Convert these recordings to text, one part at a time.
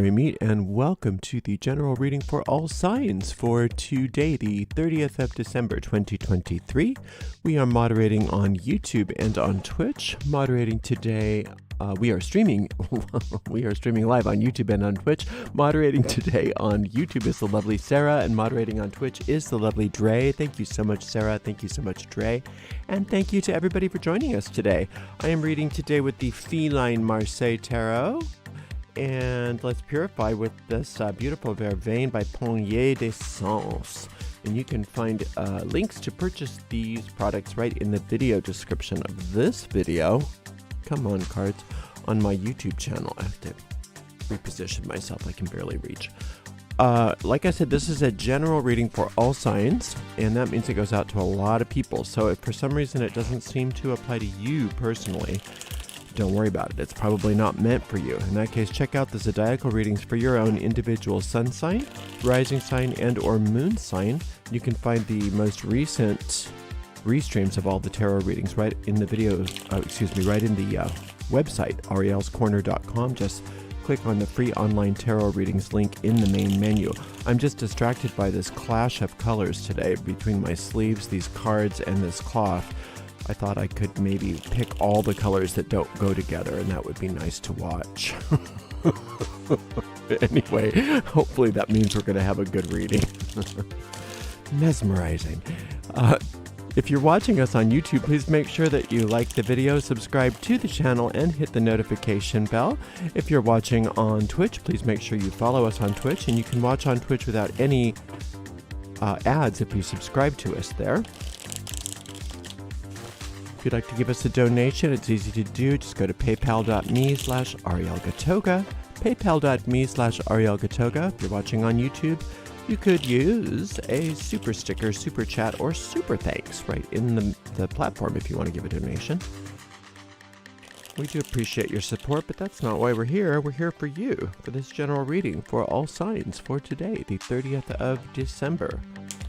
we meet, and welcome to the general reading for all signs for today, the 30th of December 2023. We are moderating on YouTube and on Twitch. Moderating today, we are streaming live on YouTube and on Twitch. Moderating today on YouTube is the lovely Sarah, and moderating on Twitch is the lovely Dre. Thank you so much, Sarah. Thank you so much, Dre. And thank you to everybody for joining us today. I am reading today with the Feline Marseille Tarot. And let's purify with this beautiful Vervain by Ponier des Sens. And you can find links to purchase these products right in the video description of this video. Come on, cards. On my YouTube channel. I have to reposition myself. I can barely reach. Like I said, this is a general reading for all signs, and that means it goes out to a lot of people. So if for some reason it doesn't seem to apply to you personally, don't worry about it. It's probably not meant for you. In that case, check out the zodiacal readings for your own individual sun sign, rising sign, and or moon sign. You can find the most recent restreams of all the tarot readings right in the video, right in the website, arielscorner.com. Just click on the free online tarot readings link in the main menu. I'm just distracted by this clash of colors today between my sleeves, these cards, and this cloth. I thought I could maybe pick all the colors that don't go together, and that would be nice to watch. Anyway, hopefully that means we're going to have a good reading. Mesmerizing. If you're watching us on YouTube, please make sure that you like the video, subscribe to the channel, and hit the notification bell. If you're watching on Twitch, please make sure you follow us on Twitch, and you can watch on Twitch without any ads if you subscribe to us there. If you'd like to give us a donation, it's easy to do. Just go to paypal.me/arielgatoga. paypal.me/arielgatoga. If you're watching on YouTube, you could use a super sticker, super chat, or super thanks right in the platform if you want to give a donation. We do appreciate your support, but that's not why we're here. We're here for you, for this general reading for all signs for today, the 30th of December,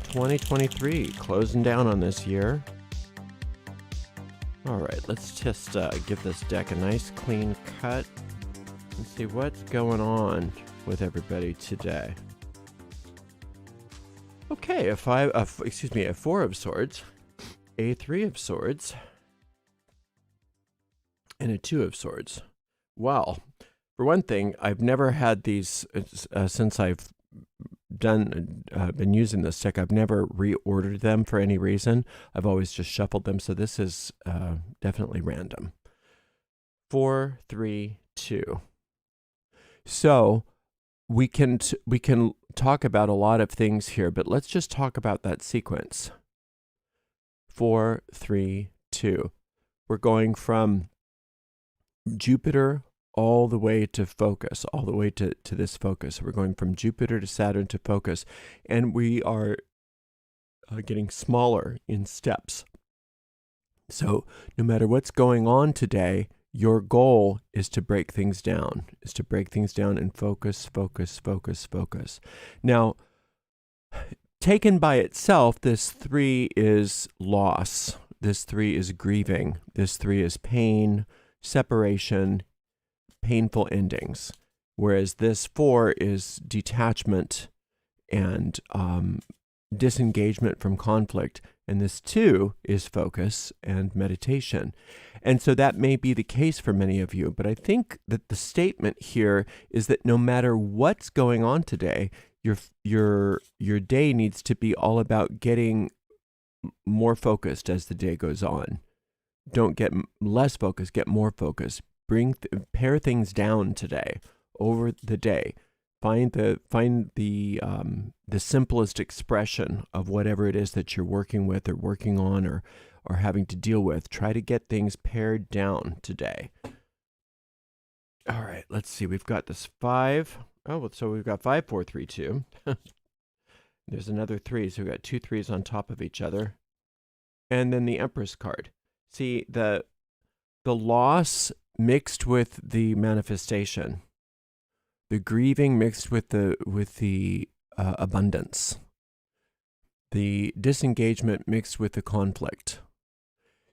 2023. Closing down on this year. All right, let's just give this deck a nice clean cut and see what's going on with everybody today. Okay, a Four of Swords, a Three of Swords, and a Two of Swords. Well, for one thing, I've never had these since I've been using this deck. I've never reordered them for any reason. I've always just shuffled them, so this is definitely random. 4, 3, 2. So we can talk about a lot of things here, but let's just talk about that sequence. 4, 3, 2. We're going from Jupiter all the way to focus, all the way to this focus. We're going from Jupiter to Saturn to focus, and we are getting smaller in steps. So no matter what's going on today, your goal is to break things down, and focus, focus, focus, focus. Now, taken by itself, this 3 is loss. This 3 is grieving. This 3 is pain, separation, painful endings. Whereas this 4 is detachment and disengagement from conflict. And this 2 is focus and meditation. And so that may be the case for many of you, but I think that the statement here is that no matter what's going on today, your day needs to be all about getting more focused as the day goes on. Don't get less focused, get more focused. Pare things down today, over the day. Find the simplest expression of whatever it is that you're working with or working on or having to deal with. Try to get things pared down today. All right, let's see. We've got this 5. Oh, so we've got 5, 4, 3, 2. There's another 3, so we've got 2 3s on top of each other. And then the Empress card. See, the loss mixed with the manifestation. The grieving mixed with the abundance, the disengagement mixed with the conflict.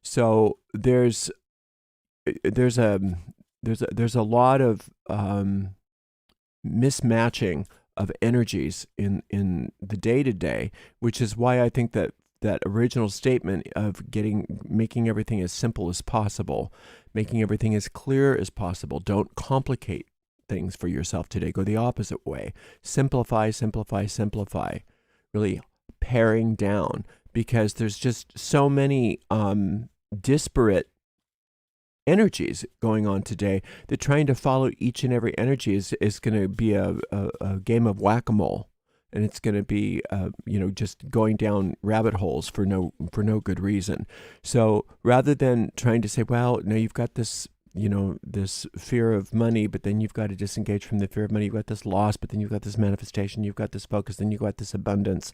So there's a lot of mismatching of energies in the day-to-day, which is why I think that original statement of making everything as simple as possible, making everything as clear as possible. Don't complicate things for yourself today. Go the opposite way. Simplify, simplify, simplify. Really paring down, because there's just so many disparate energies going on today that trying to follow each and every energy is going to be a game of whack-a-mole. And it's going to be, just going down rabbit holes for no good reason. So rather than trying to say, well, no, you've got this, this fear of money, but then you've got to disengage from the fear of money. You've got this loss, but then you've got this manifestation. You've got this focus, then you've got this abundance.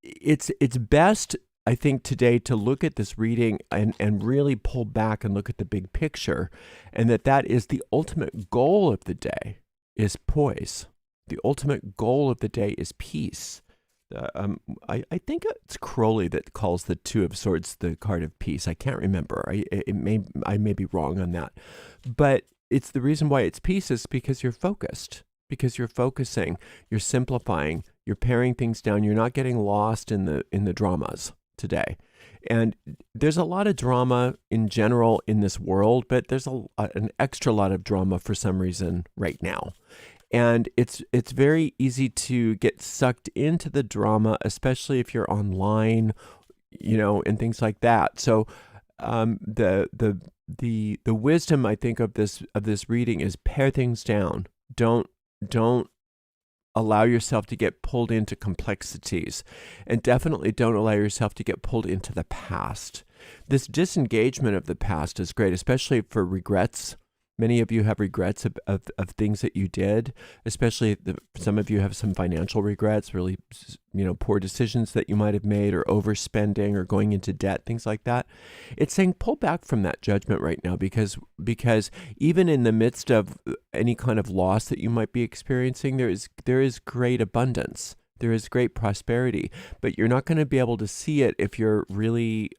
It's best, I think, today to look at this reading and really pull back and look at the big picture, and that is the ultimate goal of the day is poise. The ultimate goal of the day is peace. I think it's Crowley that calls the Two of Swords the card of peace. I can't remember. I may be wrong on that. But it's the reason why it's peace is because you're focused, because you're focusing, you're simplifying, you're paring things down. You're not getting lost in the dramas today. And there's a lot of drama in general in this world, but there's an extra lot of drama for some reason right now. And it's very easy to get sucked into the drama, especially if you're online, and things like that. So the wisdom, I think, of this reading is pare things down. Don't allow yourself to get pulled into complexities, and definitely don't allow yourself to get pulled into the past. This disengagement of the past is great, especially for regrets. Many of you have regrets of things that you did, especially some of you have some financial regrets, really, poor decisions that you might have made, or overspending, or going into debt, things like that. It's saying pull back from that judgment right now, because even in the midst of any kind of loss that you might be experiencing, there is great abundance. There is great prosperity, but you're not going to be able to see it if you're really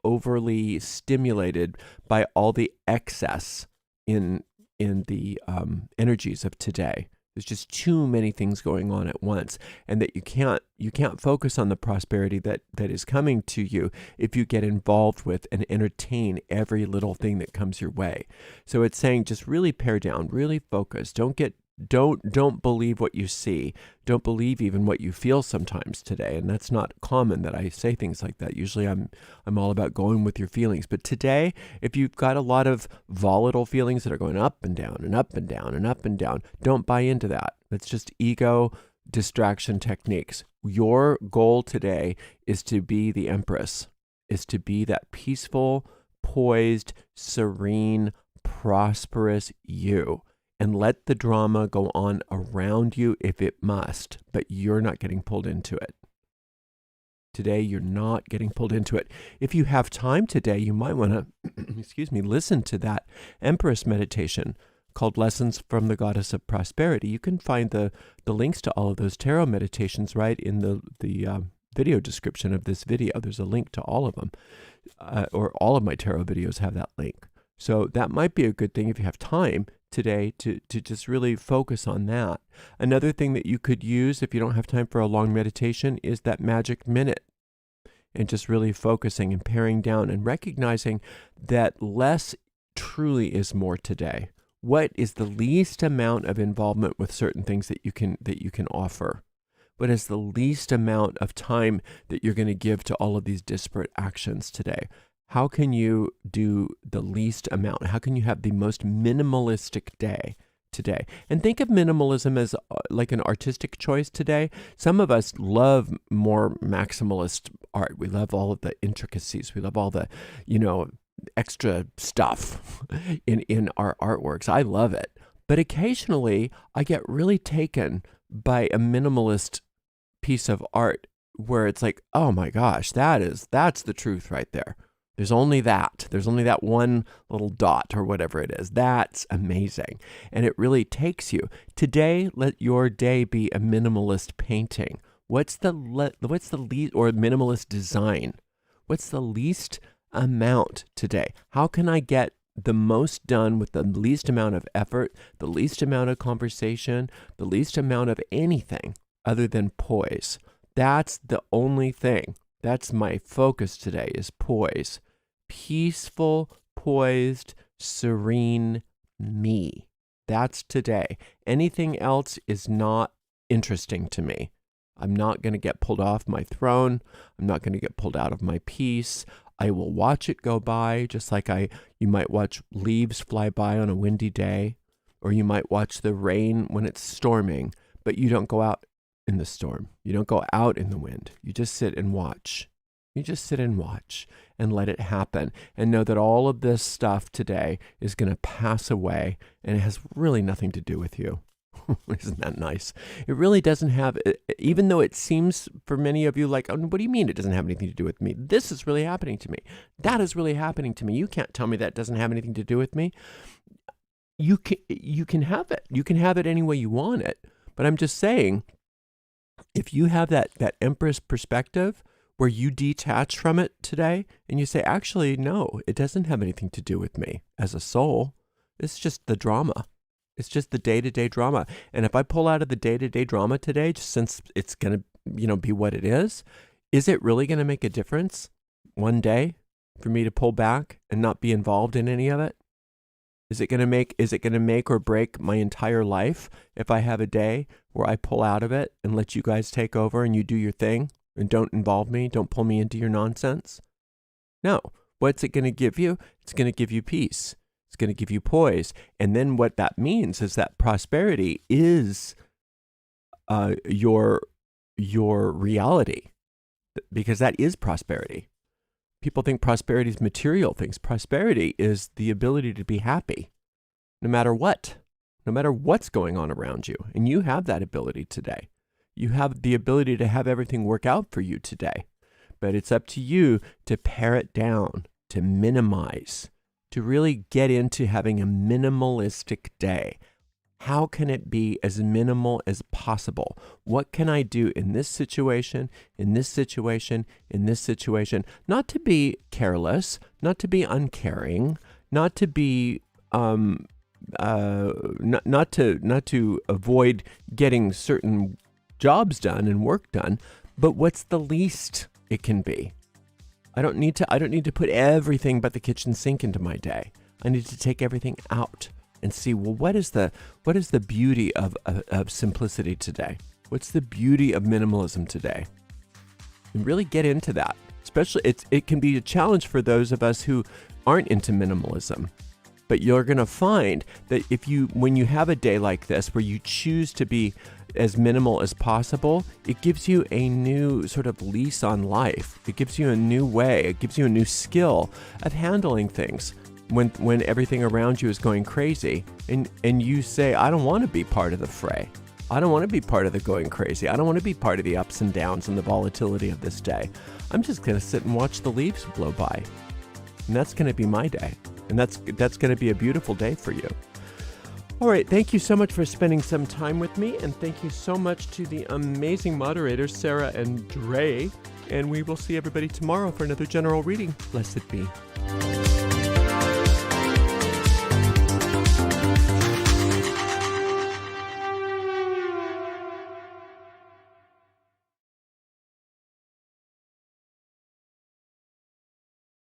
overly stimulated by all the excess in the energies of today. There's just too many things going on at once, and that you can't focus on the prosperity that is coming to you if you get involved with and entertain every little thing that comes your way. So it's saying just really pare down, really focus. Don't believe what you see. Don't believe even what you feel sometimes today. And that's not common that I say things like that. Usually I'm all about going with your feelings. But today, if you've got a lot of volatile feelings that are going up and down and up and down and up and down, don't buy into that. That's just ego distraction techniques. Your goal today is to be the Empress, is to be that peaceful, poised, serene, prosperous you. And let the drama go on around you if it must, but you're not getting pulled into it. Today, you're not getting pulled into it. If you have time today, you might want to, listen to that Empress meditation called Lessons from the Goddess of Prosperity. You can find the links to all of those tarot meditations right in the video description of this video. There's a link to all of them, or all of my tarot videos have that link. So that might be a good thing if you have time today to just really focus on that. Another thing that you could use if you don't have time for a long meditation is that magic minute, and just really focusing and paring down and recognizing that less truly is more today. What is the least amount of involvement with certain things that you can offer? What is the least amount of time that you're going to give to all of these disparate actions today? How can you do the least amount? How can you have the most minimalistic day today? And think of minimalism as like an artistic choice today. Some of us love more maximalist art. We love all of the intricacies. We love all the, extra stuff in our artworks. I love it. But occasionally I get really taken by a minimalist piece of art where it's like, oh my gosh, that's the truth right there. There's only that. There's only that one little dot or whatever it is. That's amazing. And it really takes you. Today, let your day be a minimalist painting. What's the least, or minimalist design? What's the least amount today? How can I get the most done with the least amount of effort, the least amount of conversation, the least amount of anything other than poise. That's the only thing. That's my focus today, is poise. Peaceful, poised, serene me. That's today. Anything else is not interesting to me. I'm not going to get pulled off my throne. I'm not going to get pulled out of my peace. I will watch it go by, just like you might watch leaves fly by on a windy day, or you might watch the rain when it's storming, but you don't go out in the storm. You don't go out in the wind. You just sit and watch. You just sit and watch and let it happen, and know that all of this stuff today is going to pass away, and it has really nothing to do with you. Isn't that nice? It really doesn't have, even though it seems for many of you like, oh, what do you mean it doesn't have anything to do with me? This is really happening to me. That is really happening to me. You can't tell me that doesn't have anything to do with me. You can have it. You can have it any way you want it. But I'm just saying, if you have that Empress perspective where you detach from it today and you say, actually, no, it doesn't have anything to do with me as a soul. It's just the drama. It's just the day-to-day drama. And if I pull out of the day-to-day drama today, just since it's going to, be what it is it really going to make a difference one day for me to pull back and not be involved in any of it? Is it going to make or break my entire life if I have a day where I pull out of it and let you guys take over and you do your thing and don't involve me, don't pull me into your nonsense? No. What's it going to give you? It's going to give you peace. It's going to give you poise. And then what that means is that prosperity is your reality, because that is prosperity. People think prosperity is material things. Prosperity is the ability to be happy no matter what's going on around you. And you have that ability today. You have the ability to have everything work out for you today. But it's up to you to pare it down, to minimize, to really get into having a minimalistic day. How can it be as minimal as possible? What can I do in this situation, in this situation, in this situation? Not to be careless, not to be uncaring, not to be not to avoid getting certain jobs done and work done, but what's the least it can be? I don't need to put everything but the kitchen sink into my day. I need to take everything out and see, well, what is the beauty of simplicity today? What's the beauty of minimalism today? And really get into that. Especially, it can be a challenge for those of us who aren't into minimalism. But you're going to find that when you have a day like this where you choose to be as minimal as possible, it gives you a new sort of lease on life. It gives you a new way. It gives you a new skill of handling things when everything around you is going crazy. And you say, I don't want to be part of the fray. I don't want to be part of the going crazy. I don't want to be part of the ups and downs and the volatility of this day. I'm just going to sit and watch the leaves blow by. And that's going to be my day. And that's going to be a beautiful day for you. All right, thank you so much for spending some time with me, and thank you so much to the amazing moderators, Sarah and Dre. And we will see everybody tomorrow for another general reading. Blessed be.